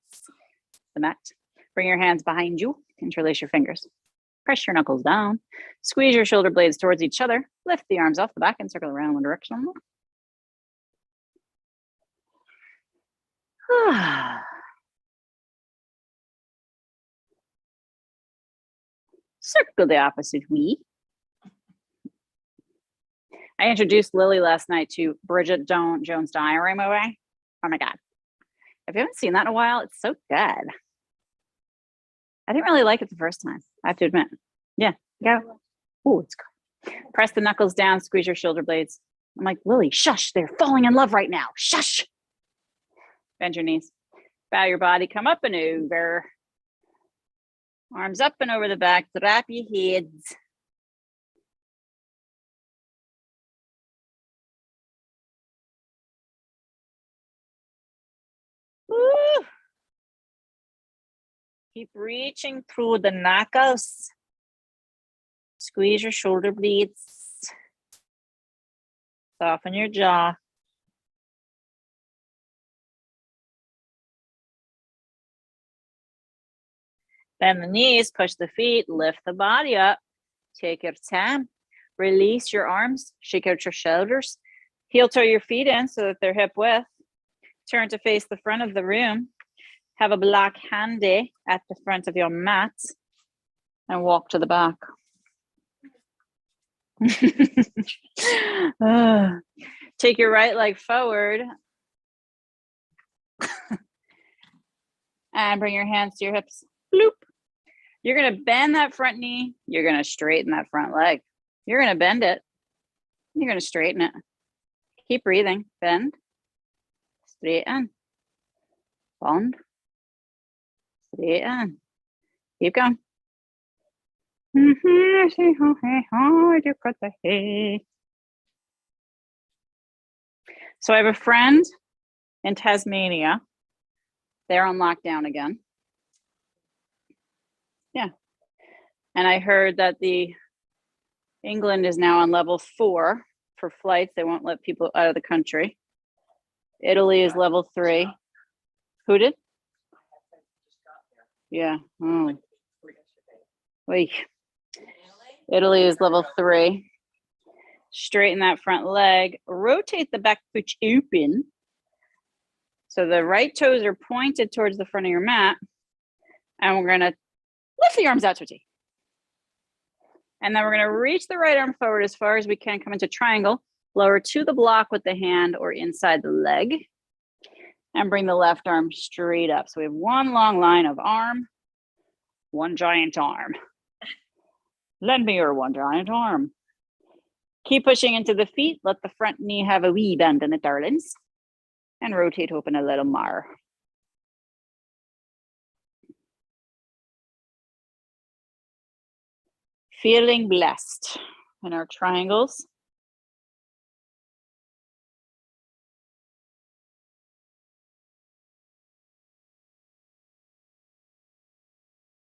Bring your hands behind you. Interlace your fingers. Press your knuckles down. Squeeze your shoulder blades towards each other. Lift the arms off the back and circle around one direction. Circle the opposite way. I introduced Lily last night to Bridget Jones' Diary movie. Oh my God. If you haven't seen that in a while, it's so good. I didn't really like it the first time, I have to admit. Yeah, go. Oh, it's good. Press the knuckles down, squeeze your shoulder blades. I'm like, Lily, shush, they're falling in love right now. Shush. Bend your knees. Bow your body, come up and over. Arms up and over the back, drop your heads. Woo. Keep reaching through the knuckles. Squeeze your shoulder blades. Soften your jaw. Bend the knees, push the feet, lift the body up. Take your time. Release your arms, shake out your shoulders. Heel toe your feet in so that they're hip width. Turn to face the front of the room. Have a block handy at the front of your mat and walk to the back. Take your right leg forward and bring your hands to your hips. Bloop. You're going to bend that front knee. You're going to straighten that front leg. You're going to bend it. You're going to straighten it. Keep breathing. Bend. Straighten. Bend. Straighten. Keep going. So I have a friend in Tasmania. They're on lockdown again. Yeah. And I heard that England is now on level 4 for flights. They won't let people out of the country. Italy is level 3. Who did? Yeah. Oh. Wait. Italy is level 3. Straighten that front leg. Rotate the back foot open. So the right toes are pointed towards the front of your mat. And we're going to lift the arms out to T. And then we're going to reach the right arm forward as far as we can, come into triangle, lower to the block with the hand or inside the leg, and bring the left arm straight up. So we have one long line of arm, one giant arm. Lend me your one giant arm. Keep pushing into the feet. Let the front knee have a wee bend in it, darlings. And rotate open a little more. Feeling blessed in our triangles.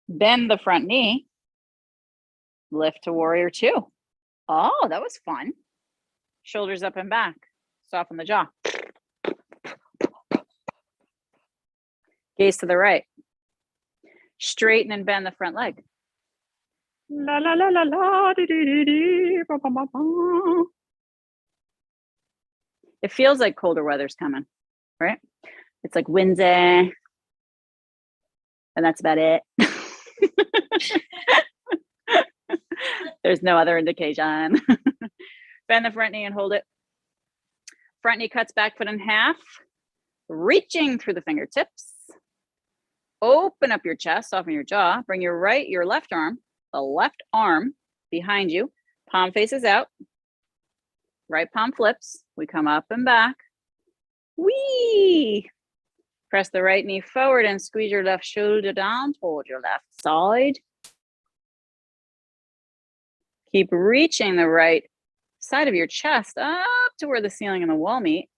Bend the front knee. Lift to warrior 2. Oh, that was fun. Shoulders up and back. Soften the jaw. Gaze to the right. Straighten and bend the front leg. La la la la la. Ba, ba, ba, ba. It feels like colder weather's coming, right? It's like windy, and that's about it. There's no other indication. Bend the front knee and hold it. Front knee cuts back foot in half, reaching through the fingertips. Open up your chest, soften your jaw. Bring your left arm, the left arm behind you. Palm faces out. Right palm flips. We come up and back. Whee! Press the right knee forward and squeeze your left shoulder down toward your left side. Keep reaching the right side of your chest up to where the ceiling and the wall meet.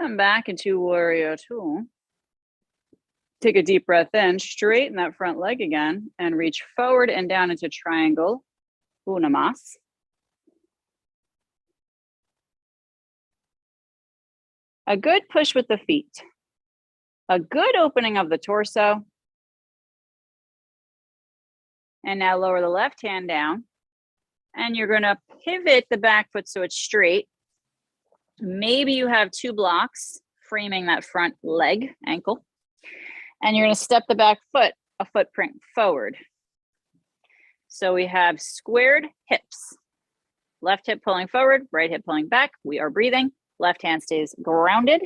Come back into warrior two. Take a deep breath in, straighten that front leg again, and reach forward and down into triangle, Unamas. A good push with the feet. A good opening of the torso. And now lower the left hand down. And you're gonna pivot the back foot so it's straight. Maybe you have two blocks framing that front leg, ankle. And you're gonna step the back foot a footprint forward. So we have squared hips. Left hip pulling forward, right hip pulling back. We are breathing. Left hand stays grounded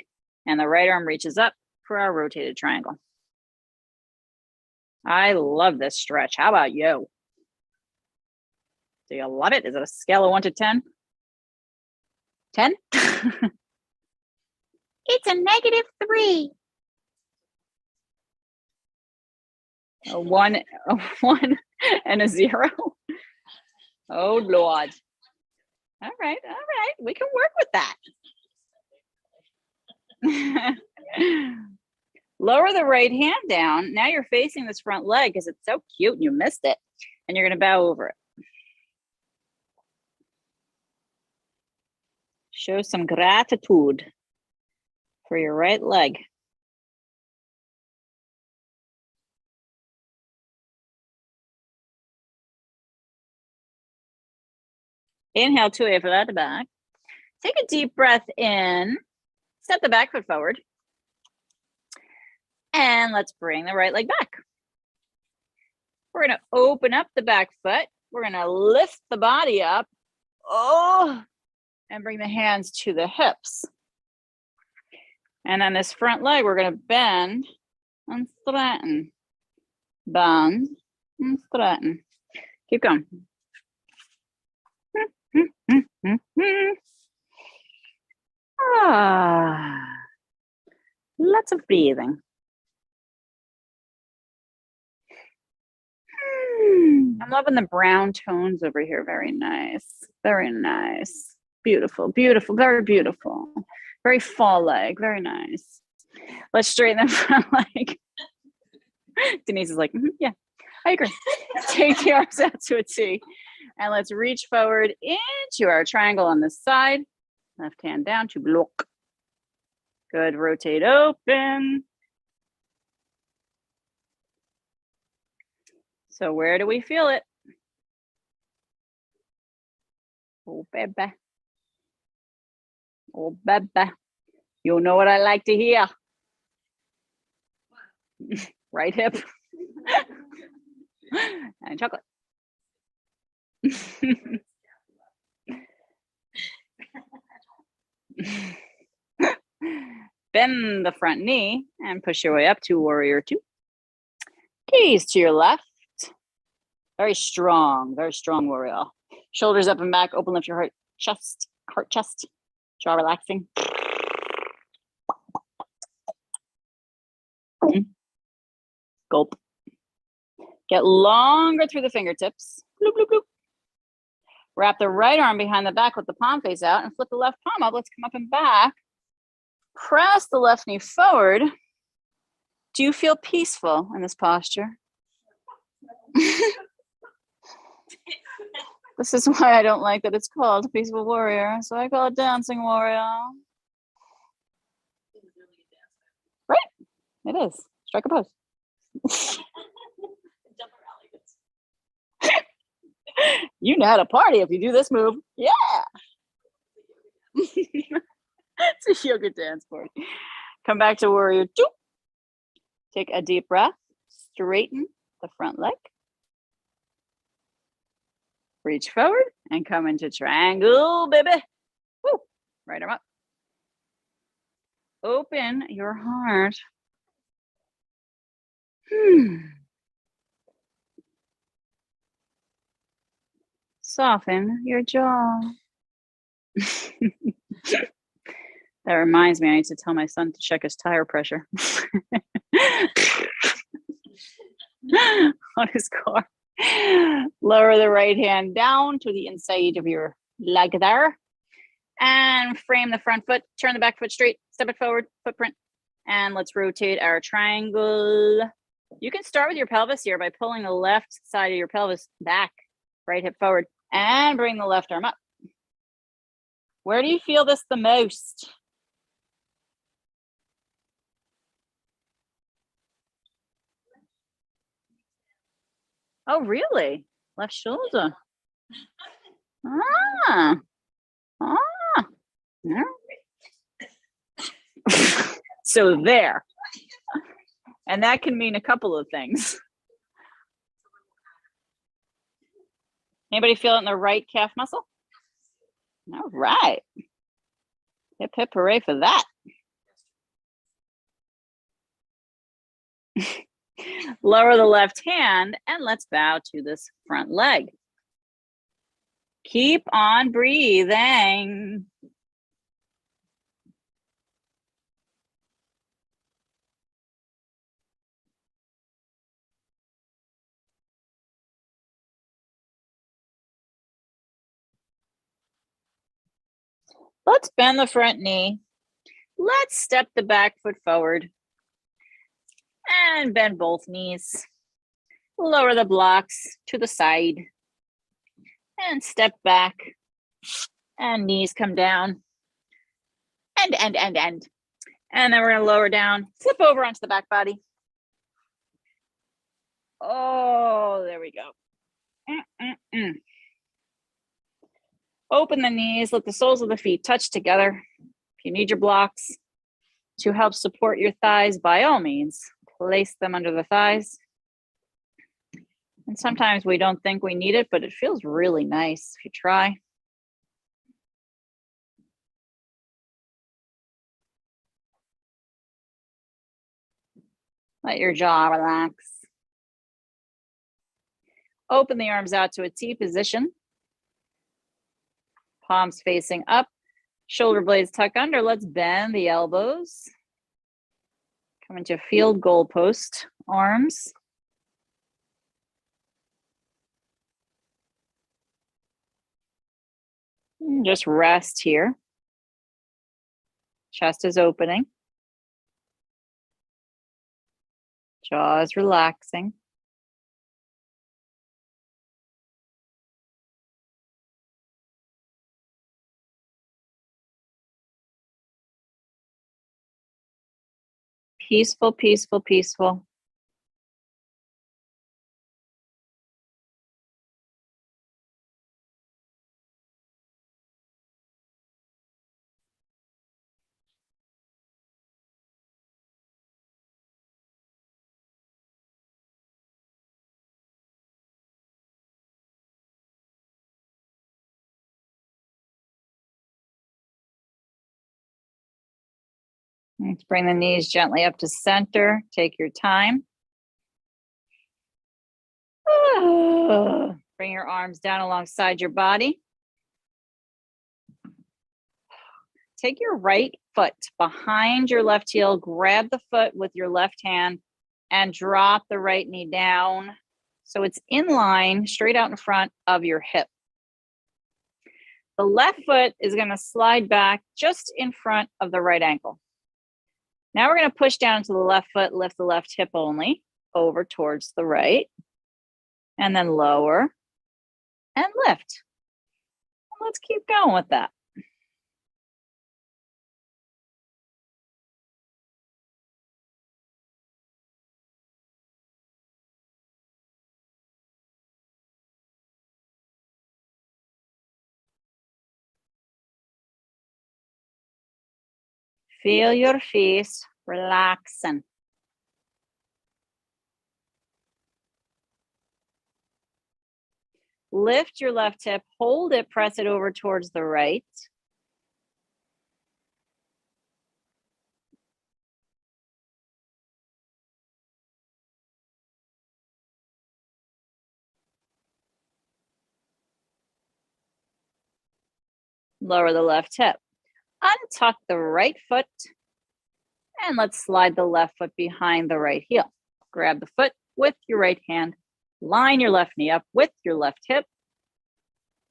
and the right arm reaches up for our rotated triangle. I love this stretch. How about you? Do you love it? Is it a scale of 1 to 10? 10? It's a -3. A 1 and a 0. Oh Lord. All right. We can work with that. Lower the right hand down. Now you're facing this front leg because it's so cute and you missed it. And you're going to bow over it. Show some gratitude for your right leg. Inhale, 2A for that back. Take a deep breath in. Step the back foot forward. And let's bring the right leg back. We're going to open up the back foot. We're going to lift the body up. Oh, and bring the hands to the hips. And then this front leg, we're going to bend and straighten. Bend and straighten. Keep going. Lots of breathing. I'm loving the brown tones over here. Very nice. Very nice. Beautiful, beautiful, very beautiful. Very fall leg. Very nice. Let's straighten the front leg. Denise is like, yeah, I agree. Take the arms out to a T. And let's reach forward into our triangle on this side. Left hand down to block. Good. Rotate open. So where do we feel it? Oh, baby. Oh, baby. You know what I like to hear. Right hip. And chocolate. Bend the front knee and push your way up to warrior two. Gaze to your left. Very strong warrior. Shoulders up and back, open, lift your heart, chest, jaw relaxing. Gulp. Get longer through the fingertips. Bloop, bloop, bloop. Wrap the right arm behind the back with the palm face out and flip the left palm up. Let's come up and back. Press the left knee forward. Do you feel peaceful in this posture? This is why I don't like that it's called Peaceful Warrior. So I call it Dancing Warrior. Right, it is. Strike a pose. You know how to party if you do this move. Yeah. It's a yoga dance party. Come back to warrior two. Take a deep breath. Straighten the front leg. Reach forward and come into triangle, baby. Woo. Right arm up. Open your heart. Soften your jaw. That reminds me, I need to tell my son to check his tire pressure on his car. Lower the right hand down to the inside of your leg there. And frame the front foot, turn the back foot straight, step it forward, footprint. And let's rotate our triangle. You can start with your pelvis here by pulling the left side of your pelvis back, right hip forward, and bring the left arm up. Where do you feel this the most? Oh, really? Left shoulder. Ah. Ah. Yeah. So there. And that can mean a couple of things. Anybody feel it in the right calf muscle? All right. Hip, hip, hooray for that. Lower the left hand and let's bow to this front leg. Keep on breathing. Let's bend the front knee. Let's step the back foot forward and bend both knees. Lower the blocks to the side and step back and knees come down. And then we're gonna lower down, flip over onto the back body. Oh, there we go. Open the knees, let the soles of the feet touch together. If you need your blocks to help support your thighs, by all means, place them under the thighs. And sometimes we don't think we need it, but it feels really nice if you try. Let your jaw relax. Open the arms out to a T position. Palms facing up, shoulder blades tuck under. Let's bend the elbows. Come into field goal post, arms. And just rest here. Chest is opening. Jaw is relaxing. Peaceful, peaceful, peaceful. Let's bring the knees gently up to center. Take your time. Bring your arms down alongside your body. Take your right foot behind your left heel, grab the foot with your left hand and drop the right knee down so it's in line, straight out in front of your hip. The left foot is going to slide back just in front of the right ankle. Now we're going to push down to the left foot, lift the left hip only, over towards the right, and then lower and lift. Let's keep going with that. Feel your face relaxing. Lift your left hip, hold it, press it over towards the right. Lower the left hip. Untuck the right foot. And let's slide the left foot behind the right heel. Grab the foot with your right hand. Line your left knee up with your left hip.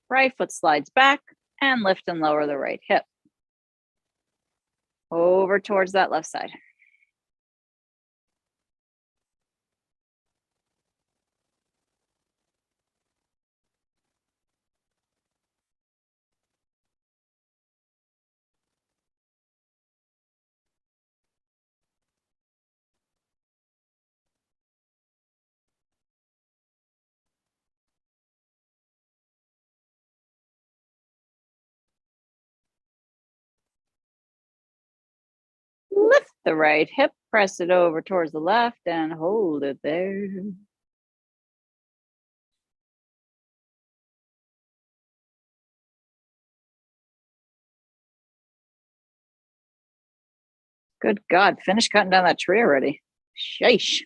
Right foot slides back and lift and lower the right hip. Over towards that left side. Lift the right hip, press it over towards the left and hold it there. Good God, finish cutting down that tree already. Sheesh.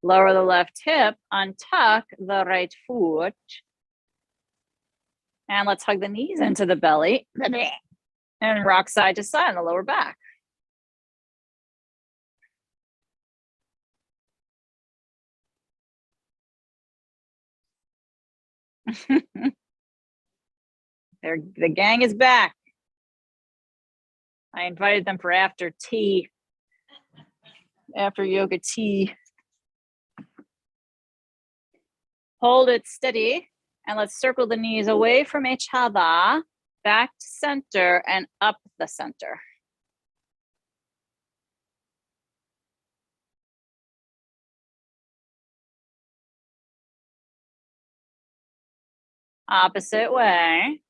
Lower the left hip, untuck the right foot. And let's hug the knees into the belly and rock side to side on the lower back. The gang is back. I invited them for after tea, after yoga tea. Hold it steady and let's circle the knees away from each other, back to center and up the center. Opposite way.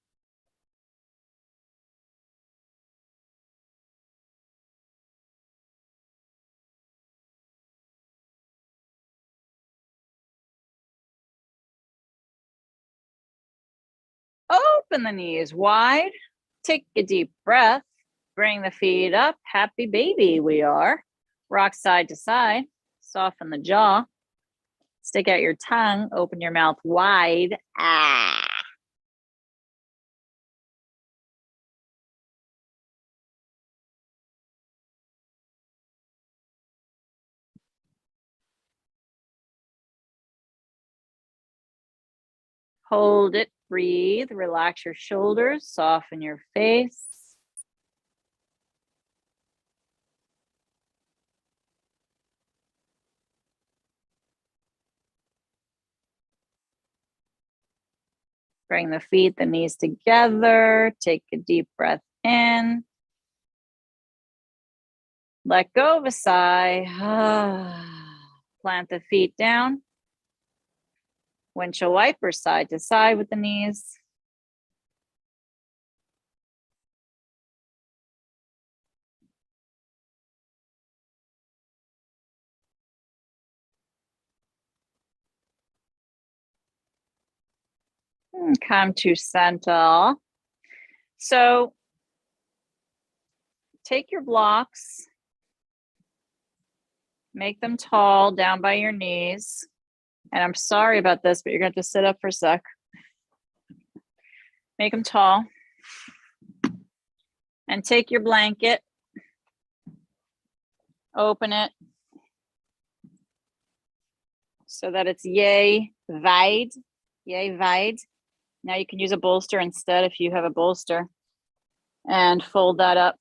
Open the knees wide. Take a deep breath. Bring the feet up. Happy baby we are. Rock side to side. Soften the jaw. Stick out your tongue. Open your mouth wide. Ah. Hold it, breathe, relax your shoulders, soften your face. Bring the feet, the knees together. Take a deep breath in. Let go of a sigh. Plant the feet down. Windshield wiper side to side with the knees. And come to center. So take your blocks, make them tall down by your knees. And I'm sorry about this, but you're going to have to sit up for a sec. Make them tall. And take your blanket, open it so that it's yay wide. Yay wide. Now you can use a bolster instead if you have a bolster. And fold that up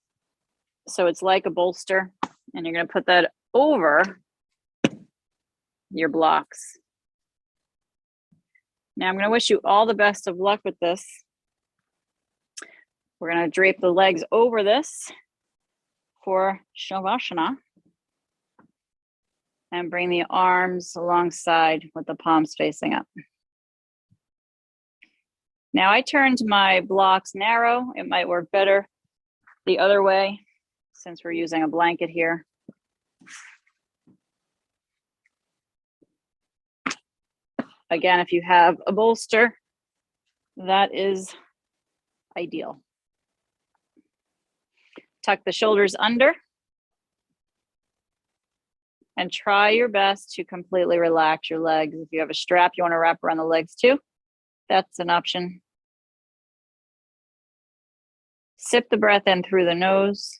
so it's like a bolster. And you're going to put that over your blocks. Now I'm going to wish you all the best of luck with this. We're going to drape the legs over this for Shavasana. And bring the arms alongside with the palms facing up. Now I turned my blocks narrow. It might work better the other way since we're using a blanket here. Again, if you have a bolster, that is ideal. Tuck the shoulders under. And try your best to completely relax your legs. If you have a strap you want to wrap around the legs too, that's an option. Sip the breath in through the nose.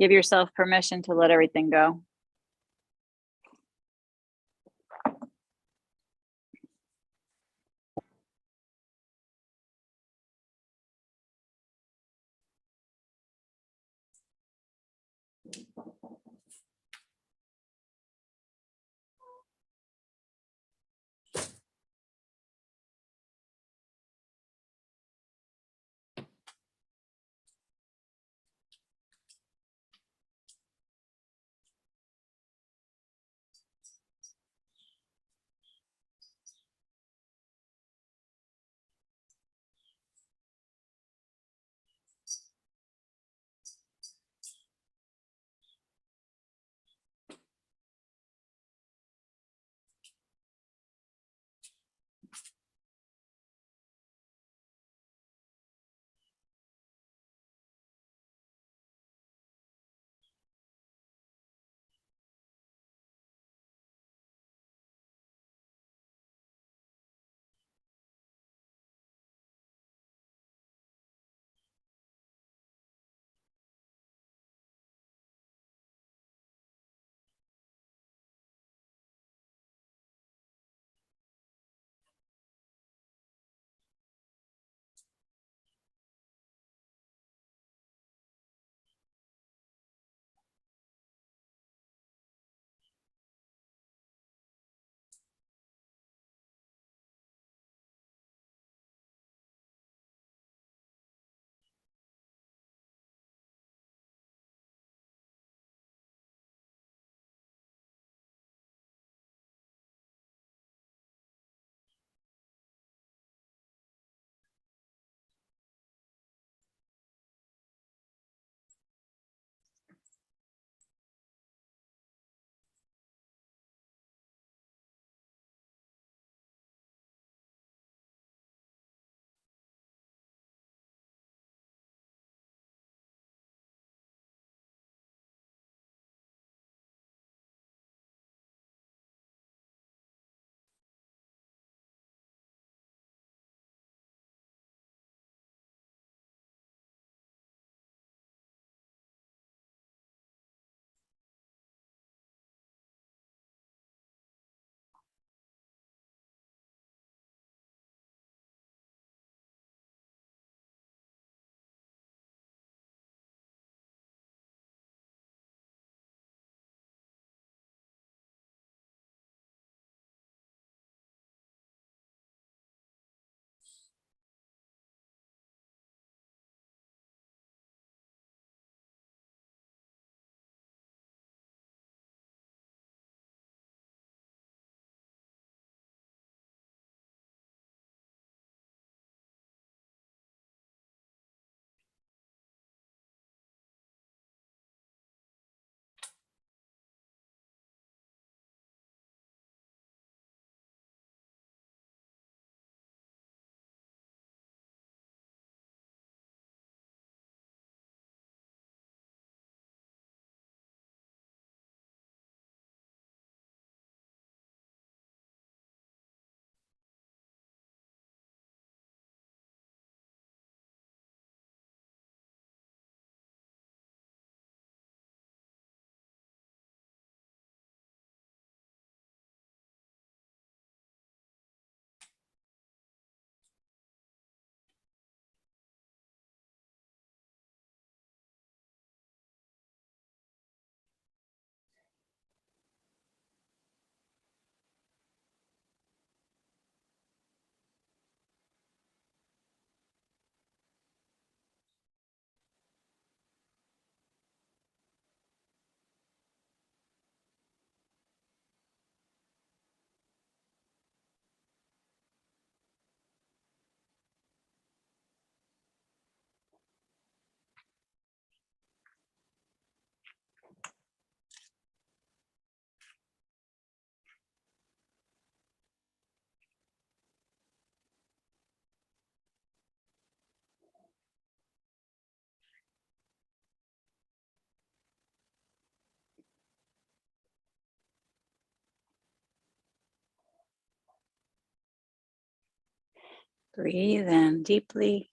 Give yourself permission to let everything go. Breathe in deeply.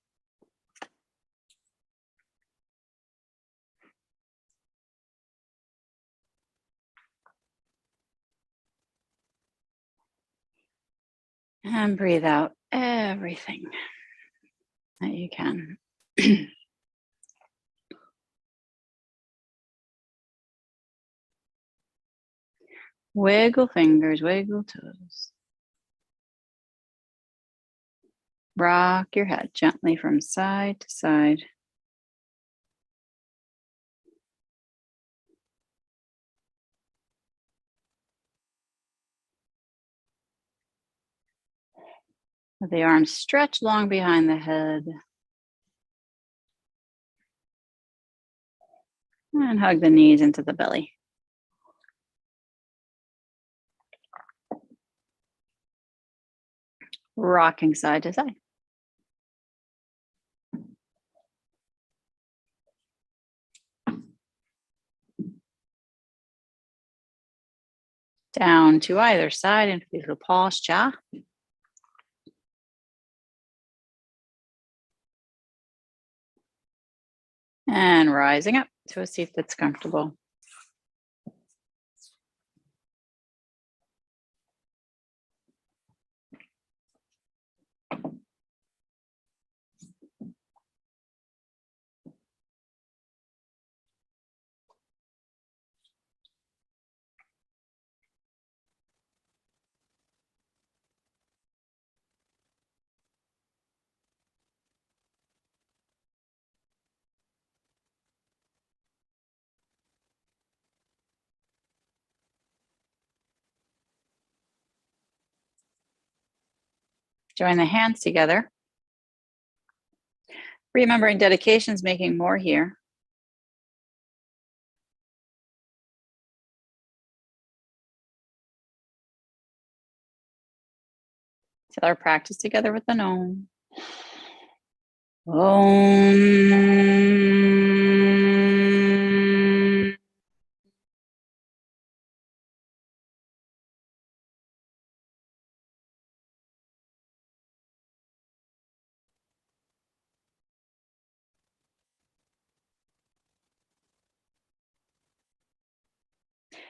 And breathe out everything that you can. Wiggle fingers, wiggle toes. Rock your head gently from side to side. Let the arms stretch long behind the head. And hug the knees into the belly. Rocking side to side. Down to either side in fetal posture. And rising up to a seat that's comfortable. Join the hands together. Remembering dedications, making more here. Till our practice together with the Om. Om.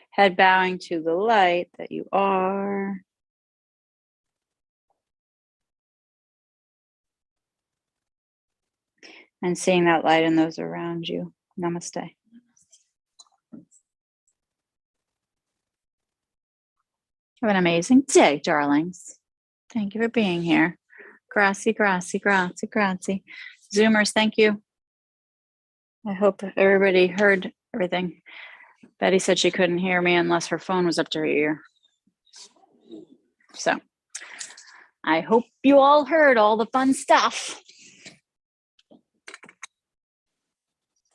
Head bowing to the light that you are. And seeing that light in those around you. Namaste. Have an amazing day, darlings. Thank you for being here. Grazie, grazie, grazie, grazie. Zoomers, thank you. I hope everybody heard everything. Betty said she couldn't hear me unless her phone was up to her ear. So I hope you all heard all the fun stuff.